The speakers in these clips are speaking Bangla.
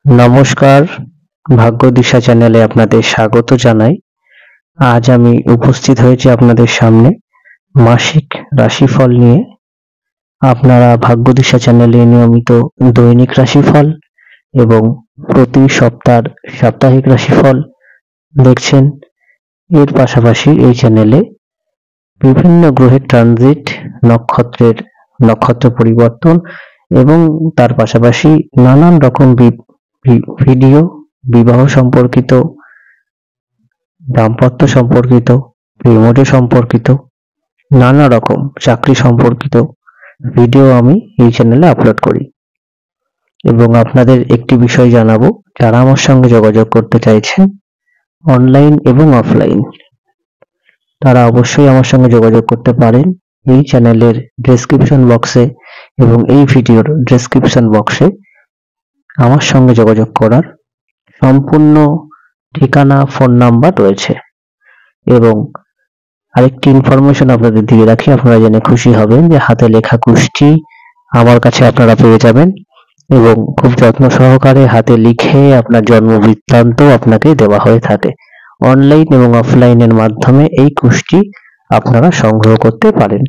নমস্কার, ভাগ্যদিশা চ্যানেলে আপনাদের স্বাগত জানাই। আজ আমি উপস্থিত হয়েছি আপনাদের সামনে মাসিক রাশিফল নিয়ে। আপনারা ভাগ্যদিশা চ্যানেলে নিয়মিত দৈনিক রাশিফল এবং প্রতি সপ্তাহের সাপ্তাহিক রাশিফল দেখছেন। এর পাশাপাশি এই চ্যানেলে বিভিন্ন গ্রহের ট্রানজিট, নক্ষত্র পরিবর্তন এবং তার পাশাপাশি নানান রকম ভিডিও, বিবাহ সম্পর্কিত, দাম্পত্য সম্পর্কিত, প্রেমজ সম্পর্কিত, নানা রকম চাকরি সম্পর্কিত ভিডিও আমি এই চ্যানেলে আপলোড করি। এবং আপনাদের একটি বিষয় জানাবো, যারা আমার সঙ্গে যোগাযোগ করতে চাইছেন অনলাইন এবং অফলাইন, তারা অবশ্যই আমার সঙ্গে যোগাযোগ করতে পারেন। এই চ্যানেলের ডেসক্রিপশন বক্সে এবং এই ভিডিওর ডেসক্রিপশন বক্সে আমার সঙ্গে যোগাযোগ করার সম্পূর্ণ ঠিকানা, ফোন নাম্বার রয়েছে। এবং আরেকটি ইনফরমেশন আপনাদের দিয়ে রাখি, আপনারা জেনে খুশি হবেন যে হাতে লেখা কুষ্টি আমার কাছে আপনারা পেয়ে যাবেন এবং খুব যত্ন সহকারে হাতে লিখে আপনার জন্ম বৃত্তান্ত আপনাকে দেওয়া হয়ে থাকে। অনলাইন এবং অফলাইনের মাধ্যমে এই কুষ্টি আপনারা সংগ্রহ করতে পারেন।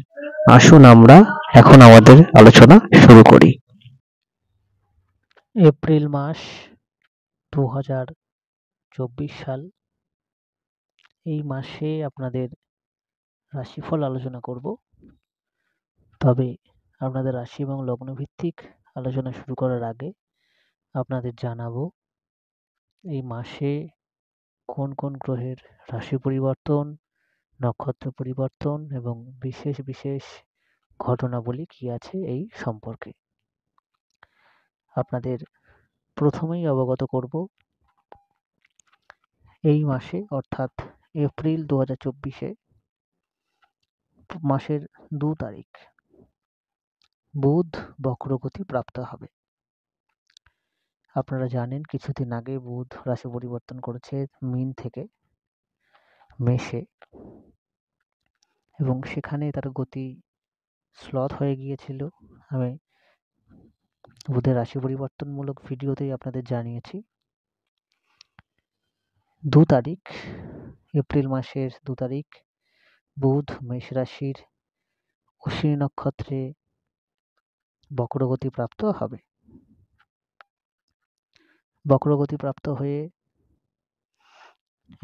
আসুন আমরা এখন আমাদের আলোচনা শুরু করি। এপ্রিল মাস 2024 সাল, এই মাসে আপনাদের রাশিফল আলোচনা করব। তবে আপনাদের রাশি এবং লগ্ন ভিত্তিক আলোচনা শুরু করার আগে আপনাদের জানাবো এই মাসে কোন কোন গ্রহের রাশি পরিবর্তন, নক্ষত্র পরিবর্তন এবং বিশেষ বিশেষ ঘটনাবলী কি আছে এই সম্পর্কে। আপনাদের প্রথমেই অবগত করব, এই মাসে অর্থাৎ এপ্রিল 2024-এ মাসের 2 তারিখ বুধ বক্রগতি প্রাপ্ত হবে। আপনারা জানেন কিছুদিন আগে বুধ রাশি পরিবর্তন করেছে মীন থেকে মেষে, এবং সেখানে তার গতি স্লথ হয়ে গিয়েছিল। আমি বুধের রাশি পরিবর্তনমূলক ভিডিওতেই আপনাদের জানিয়েছি। 2 তারিখ, এপ্রিল মাসের 2 তারিখ বুধ মেষ রাশির অশ্বিনী নক্ষত্রে বক্রগতি প্রাপ্ত হবে। বক্রগতি প্রাপ্ত হয়ে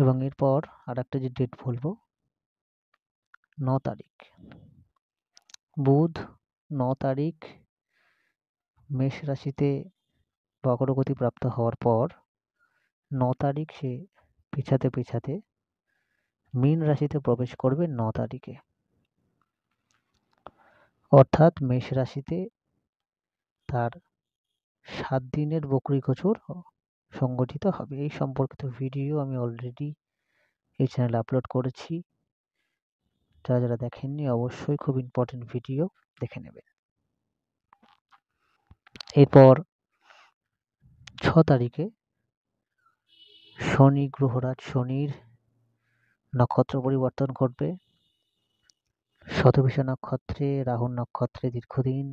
এবং এরপর আর একটা যে ডেট বলবো, 9 তারিখ বুধ 9 তারিখ মেষ রাশিতে বক্রগতি প্রাপ্ত হওয়ার পর 9 তারিখ সে পেছাতে পেছাতে মীন রাশিতে প্রবেশ করবে 9 তারিখে। অর্থাৎ মেষ রাশিতে তার 7 দিনের বকরি গোচর সংগঠিত হবে। এই সম্পর্কিত ভিডিও আমি অলরেডি এই চ্যানেলে আপলোড করেছি। যারা যারা দেখেননি অবশ্যই খুব ইম্পর্টেন্ট ভিডিও দেখে নেবেন। এরপর 6 তারিখে শনি গ্রহরাজ শনির নক্ষত্র পরিবর্তন ঘটবে। শতভিষা নক্ষত্রে, রাহু নক্ষত্রে দীর্ঘদিন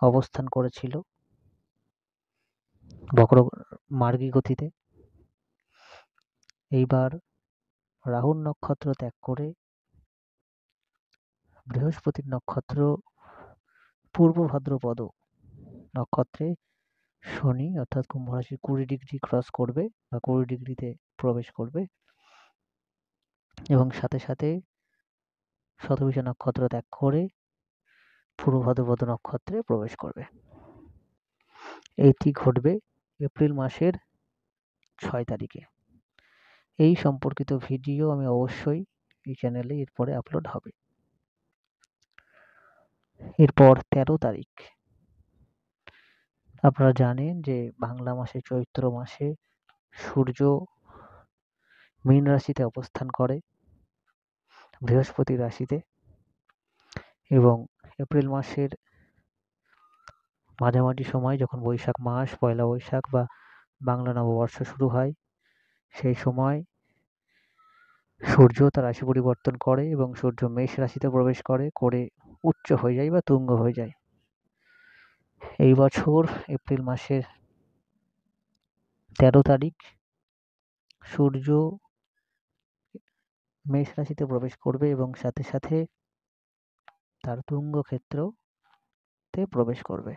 অবস্থান করেছিল বক্র মার্গী গতিতে। এইবার রাহুর নক্ষত্র ত্যাগ করে বৃহস্পতির নক্ষত্র পূর্ব ভাদ্রপদ নক্ষত্রে শনি অর্থাৎ কুম্ভ রাশি 20 ডিগ্রি ক্রস করবে বা 20 ডিগ্রিতে প্রবেশ করবে, এবং সাথে সাথে শতভিষা নক্ষত্র ত্যাগ করে পূর্ব ভাদ্রপদ নক্ষত্রে প্রবেশ করবে। এটি ঘটবে এপ্রিল মাসের 6 তারিখে। এই সম্পর্কিত ভিডিও আমি অবশ্যই এই চ্যানেলে এরপরে আপলোড হবে। এরপর 13 তারিখ, আপনারা জানেন যে বাংলা মাসে চৈত্র মাসে সূর্য মীন রাশিতে অবস্থান করে বৃহস্পতি রাশিতে, এবং এপ্রিল মাসের মাঝামাঝি সময় যখন বৈশাখ মাস, পয়লা বৈশাখ বা বাংলা নববর্ষ শুরু হয়, সেই সময় সূর্য তার রাশি পরিবর্তন করে এবং সূর্য মেষ রাশিতে প্রবেশ করে উচ্চ হয়ে যায় বা তুঙ্গ হয়ে যায়। এই বছর এপ্রিল মাসের 13 তারিখ সূর্য মেষ রাশিতে প্রবেশ করবে এবং সাথে সাথে তার তুঙ্গ ক্ষেত্রতে প্রবেশ করবে।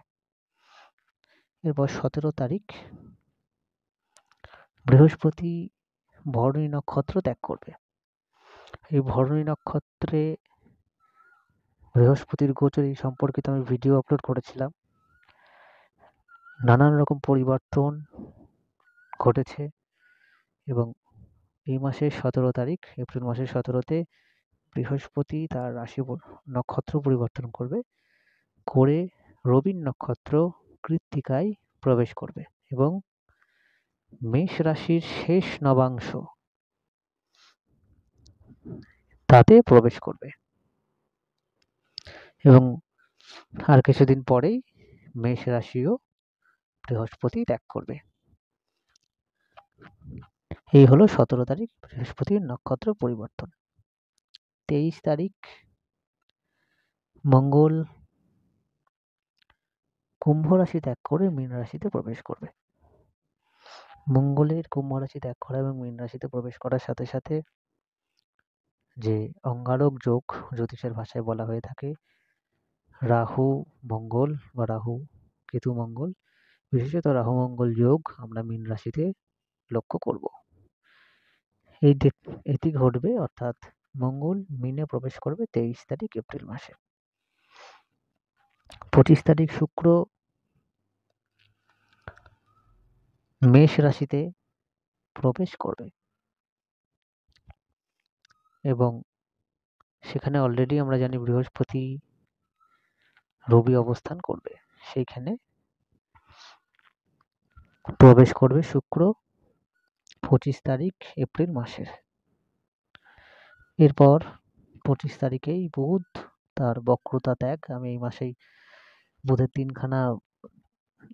এরপর 17 তারিখ বৃহস্পতি ভরণী নক্ষত্র ত্যাগ করবে। এই ভরণী নক্ষত্রে বৃহস্পতির গোচর এই সম্পর্কিত আমি ভিডিও আপলোড করেছিলাম। নানান রকম পরিবর্তন ঘটেছে এবং এই মাসের 17 তারিখ এপ্রিল মাসের 17তে বৃহস্পতি তার রাশি নক্ষত্র পরিবর্তন করে রবীন নক্ষত্র কৃত্তিকায় প্রবেশ করবে এবং মেষ রাশির শেষ নবাংশ তাতে প্রবেশ করবে এবং আর কিছুদিন পরেই মেষ রাশিও বৃহস্পতি ত্যাগ করবে। এই হলো 17 তারিখ বৃহস্পতির নক্ষত্র পরিবর্তন। 23 তারিখ মঙ্গল কুম্ভ রাশি ত্যাগ করে মীন রাশিতে প্রবেশ করবে। মঙ্গলের কুম্ভ রাশি ত্যাগ করা এবং মীন রাশিতে প্রবেশ করার সাথে সাথে যে অঙ্গারক যোগ জ্যোতিষের ভাষায় বলা হয়ে থাকে, রাহু মঙ্গল বা রাহু কেতু মঙ্গল, বিশেষত রাহু মঙ্গল যোগ আমরা মীন রাশিতে লক্ষ্য করব। এটি ঘটবে অর্থাৎ মঙ্গল মীনে প্রবেশ করবে 23 তারিখ এপ্রিল মাসে। 25 তারিখ শুক্র মেষ রাশিতে প্রবেশ করবে এবং সেখানে অলরেডি আমরা জানি বৃহস্পতি রবি অবস্থান করবে, সেইখানে প্রবেশ করবে শুক্র 25 তারিখ এপ্রিল মাসের। এরপর 25 তারিখেই বুধ তার বক্রতা ত্যাগ, আমি এই মাসেই বুধের তিনখানা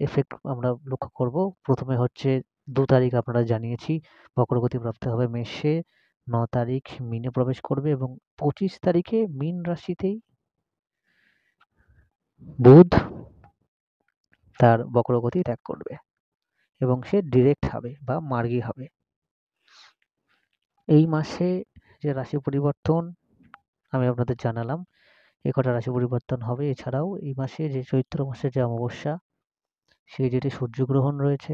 এফেক্ট আমরা লক্ষ্য করব। প্রথমে হচ্ছে 2 তারিখ আপনারা জানিয়েছি বক্রগতি প্রাপ্ত হবে মেষে, 9 তারিখ মীনে প্রবেশ করবে এবং 25 তারিখে মীন রাশিতেই বুধ তার বক্রগতি ত্যাগ করবে এবং সে ডিরেক্ট হবে বা মার্গী হবে। এই মাসে যে রাশি পরিবর্তন আমি আপনাদের জানালাম, এ কটা রাশি পরিবর্তন হবে। এছাড়াও এই মাসে যে চৈত্র মাসের যে অমাবস্যা, সেই ডেটে সূর্যগ্রহণ রয়েছে,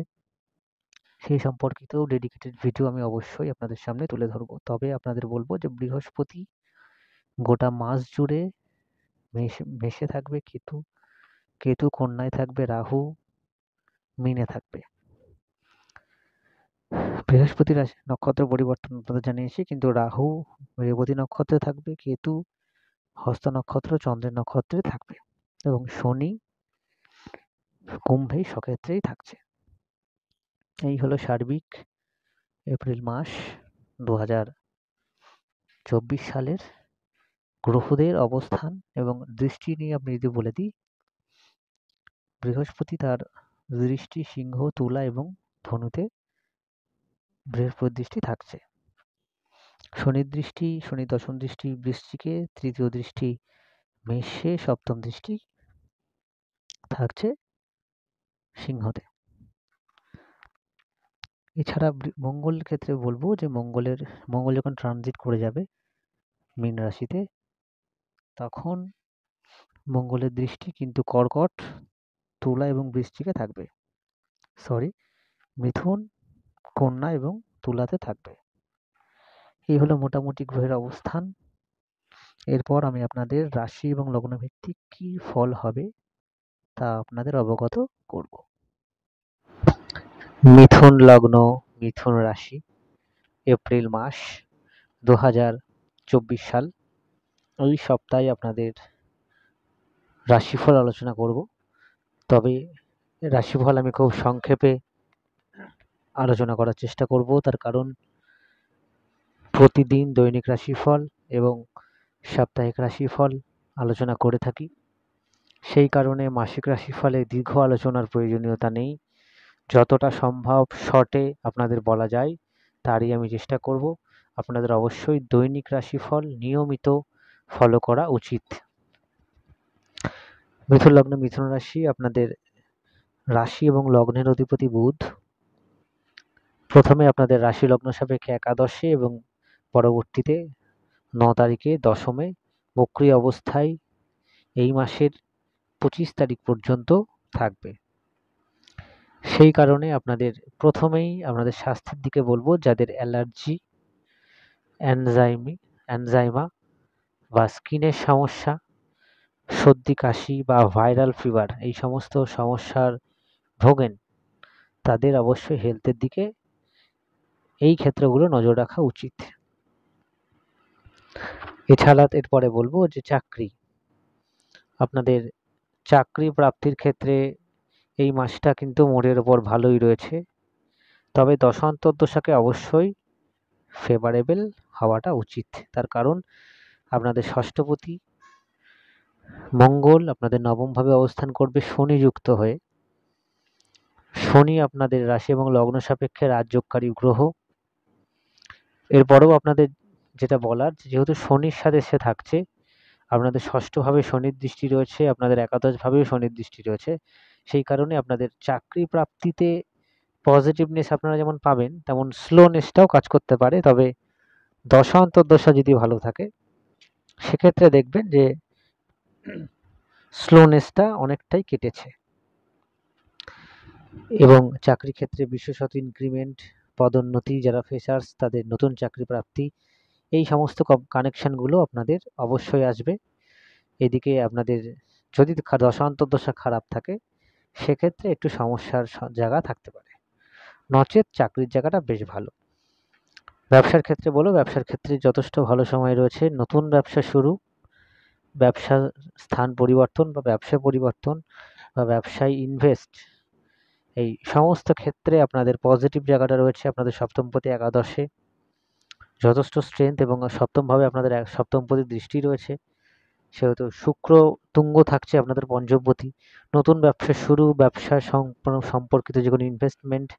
সেই সম্পর্কিতও ডেডিকেটেড ভিডিও আমি অবশ্যই আপনাদের সামনে তুলে ধরবো। তবে আপনাদের বলবো যে বৃহস্পতি গোটা মাস জুড়ে মেষে থাকবে, কেতু কন্যায় থাকবে, রাহু মীনে থাকবে। বৃহস্পতি রাশি নক্ষত্র পরিবর্তন আপনাদের জানিয়েছি, কিন্তু রাহু রেবতী নক্ষত্রে থাকবে, কেতু হস্ত নক্ষত্র চন্দ্রের নক্ষত্রে থাকবে এবং শনি কুম্ভে সক্ষেত্রেই থাকছে। এই হলো সার্বিক এপ্রিল মাস 2024 সালের গ্রহদের অবস্থান এবং দৃষ্টি নিয়ে আপনি যদি বলে দিই, বৃহস্পতি তার দৃষ্টি সিংহ, তুলা এবং ধনুতে বৃহস্পতির দৃষ্টি থাকছে। শনির দৃষ্টি, শনি দশম দৃষ্টি বৃশ্চিকে, তৃতীয় দৃষ্টি মেষে, সপ্তম দৃষ্টি থাকছে সিংহতে। এছাড়া মঙ্গলের ক্ষেত্রে বলবো যে মঙ্গল যখন ট্রানজিট করে যাবে মীন রাশিতে, তখন মঙ্গলের দৃষ্টি কিন্তু কর্কট, তুলা এবং বৃশ্চিকে থাকবে, মিথুন, কন্যা এবং তুলাতে থাকবে। এই হলো মোটামুটি গ্রহের অবস্থান। এরপর আমি আপনাদের রাশি এবং লগ্ন ভিত্তিক কি ফল হবে তা আপনাদের অবগত করব। মিথুন লগ্ন, মিথুন রাশি, এপ্রিল মাস 2024 সাল। এই সপ্তাহে আপনাদের রাশিফল আলোচনা করব, তবে রাশিফল আমি খুব সংক্ষেপে আলোচনা করার চেষ্টা করব। তার কারণ প্রতিদিন দৈনিক রাশিফল এবং সাপ্তাহিক রাশিফল আলোচনা করে থাকি, সেই কারণে মাসিক রাশিফলে দীর্ঘ আলোচনার প্রয়োজনীয়তা নেই। যতটা সম্ভব শর্টে আপনাদের বলা যায় তারই আমি চেষ্টা করব। আপনাদের অবশ্যই দৈনিক রাশিফল নিয়মিত ফলো করা উচিত। মিথুন লগ্ন, মিথুন রাশি, আপনাদের রাশি এবং লগ্নের অধিপতি বুধ প্রথমে আপনাদের রাশি লগ্ন সাপেক্ষে একাদশে এবং পরবর্তীতে 9 তারিখে দশমে বক্রী অবস্থায় এই মাসের 25 তারিখ পর্যন্ত থাকবে। সেই কারণে আপনাদের প্রথমেই আপনাদের স্বাস্থ্যের দিকে বলবো, যাদের অ্যালার্জি, অ্যানজাইমা বা স্কিনের সমস্যা, সর্দি কাশি বা ভাইরাল ফিভার এই সমস্ত সমস্যার ভোগেন, তাদের অবশ্যই হেলথের দিকে এই ক্ষেত্রগুলো নজর রাখা উচিত। এছাড়া এরপরে বলবো যে চাকরি, আপনাদের চাকরি প্রাপ্তির ক্ষেত্রে এই মাসটা কিন্তু মোড়ের ওপর ভালোই রয়েছে, তবে দশান্তর্দশাকে অবশ্যই ফেভারেবল হওয়াটা উচিত। তার কারণ আপনাদের ষষ্ঠপতি মঙ্গল আপনাদের নবমভাবে অবস্থান করবে শনি যুক্ত হয়ে। শনি আপনাদের রাশি এবং লগ্ন সাপেক্ষে রাজযোগকারী গ্রহ। এরপরেও আপনাদের যেটা বলার, যেহেতু শনির সাথে সে থাকছে, আপনাদের ষষ্ঠভাবে শনির দৃষ্টি রয়েছে, আপনাদের একাদশভাবেও শনির দৃষ্টি রয়েছে, সেই কারণে আপনাদের চাকরি প্রাপ্তিতে পজিটিভনেস আপনারা যেমন পাবেন, তেমন স্লোনেসটাও কাজ করতে পারে। তবে দশা অন্তর্দশা যদি ভালো থাকে সেক্ষেত্রে দেখবেন যে স্লোনেসটা অনেকটাই কেটেছে। এবং চাকরি ক্ষেত্রে বিশেষত ইনক্রিমেন্ট, পদোন্নতি, যারা ফ্রেশার্স তাদের নতুন চাকরি প্রাপ্তি, এই সমস্ত কানেকশনগুলো আপনাদের অবশ্যই আসবে। এদিকে আপনাদের যদি দশা অন্তর্দশা খারাপ থাকে সেক্ষেত্রে একটু সমস্যার জায়গা থাকতে পারে, নচেত চাকরির জায়গাটা বেশ ভালো। ব্যবসার ক্ষেত্রে ব্যবসার ক্ষেত্রে যথেষ্ট ভালো সময় রয়েছে। নতুন ব্যবসা শুরু, ব্যবসা স্থান পরিবর্তন বা ব্যবসা পরিবর্তন বা ব্যবসায় ইনভেস্ট, এই সমস্ত ক্ষেত্রে আপনাদের পজিটিভ জায়গাটা রয়েছে। আপনাদের সপ্তমপতি একাদশে যথেষ্ট স্ট্রেংথ এবং সপ্তমভাবে আপনাদের সপ্তমপতির দৃষ্টি রয়েছে, সেহেতু শুক্র তুঙ্গ থাকছে আপনাদের পঞ্চমপতি। নতুন ব্যবসা শুরু, ব্যবসা সম্পর্কিত যে কোনো ইনভেস্টমেন্ট,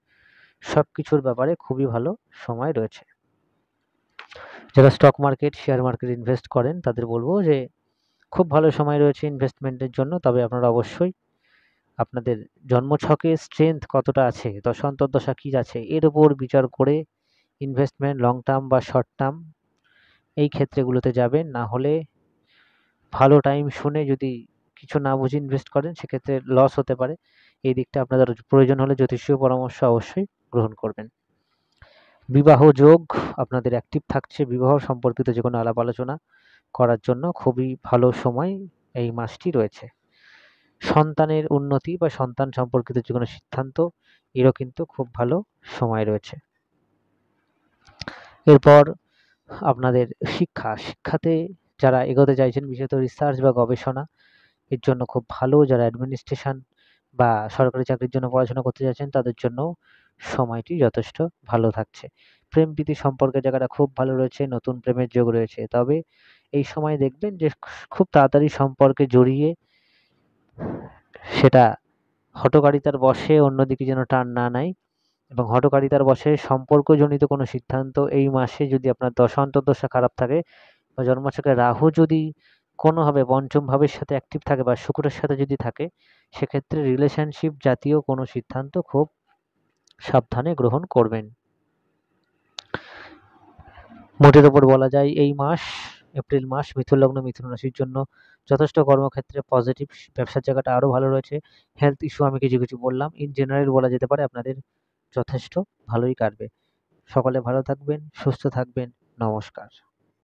সব কিছুর ব্যাপারে খুবই ভালো সময় রয়েছে। যারা stock market, share market invest করেন তাদের বলবো যে খুব ভালো সময় রয়েছে ইনভেস্টমেন্টের জন্য। তবে আপনারা অবশ্যই আপনাদের জন্মছকে স্ট্রেংথ কতটা আছে, দশা অন্তর্দশা কী আছে, এর উপর বিচার করে ইনভেস্টমেন্ট লং টার্ম বা শর্ট টার্ম এই ক্ষেত্রগুলোতে যাবেন। না হলে ভালো টাইম শুনে যদি কিছু না বুঝে ইনভেস্ট করেন সেক্ষেত্রে লস হতে পারে। এই দিকটা আপনাদের প্রয়োজন হলে জ্যোতিষীয় পরামর্শ অবশ্যই গ্রহণ করবেন। বিবাহ যোগ আপনাদের অ্যাক্টিভ থাকছে, বিবাহ সম্পর্কিত যে কোনো আলাপ আলোচনা করার জন্য খুবই ভালো সময় এই মাসটি রয়েছে। সন্তানের উন্নতি বা সন্তান সম্পর্কিত যে কোনো সিদ্ধান্ত, এরও কিন্তু খুব ভালো সময় রয়েছে। এরপর আপনাদের শিক্ষাতে যারা এগোতে চাইছেন, বিশেষত রিসার্চ বা গবেষণা, এর জন্য খুব ভালো। যারা অ্যাডমিনিস্ট্রেশন বা সরকারি চাকরির জন্য পড়াশোনা করতে যাচ্ছেন তাদের জন্য সময়টি যথেষ্ট ভালো থাকছে। প্রেম প্রীতি সম্পর্কের জায়গাটা খুব ভালো রয়েছে, নতুন প্রেমের যোগ রয়েছে। তবে এই সময় দেখবেন যে খুব তাড়াতাড়ি সম্পর্কে জড়িয়ে সেটা হঠকারিতার বশে অন্যদিকে যেন টান না নেয়, এবং হঠকারিতার বশে সম্পর্কজনিত কোনো সিদ্ধান্ত এই মাসে যদি আপনার দশা অন্তর্দশা খারাপ থাকে বা জন্মছকে রাহু যদি কোনোভাবে পঞ্চম ভাবের সাথে অ্যাক্টিভ থাকে বা শুক্রের সাথে যদি থাকে, সেক্ষেত্রে রিলেশনশিপ জাতীয় কোনো সিদ্ধান্ত খুব সাবধানে গ্রহণ করবেন। মোটের ওপর বলা যায় এই মাস, এপ্রিল মাস, মিথুন লগ্ন মিথুন রাশির জন্য যথেষ্ট কর্মক্ষেত্রে পজিটিভ, ব্যবসার জায়গাটা আরও ভালো রয়েছে। হেলথ ইস্যু আমি কিছু কিছু বললাম, ইন জেনারেল বলা যেতে পারে আপনাদের যথেষ্ট ভালোই কাটবে। সকলে ভালো থাকবেন, সুস্থ থাকবেন, নমস্কার।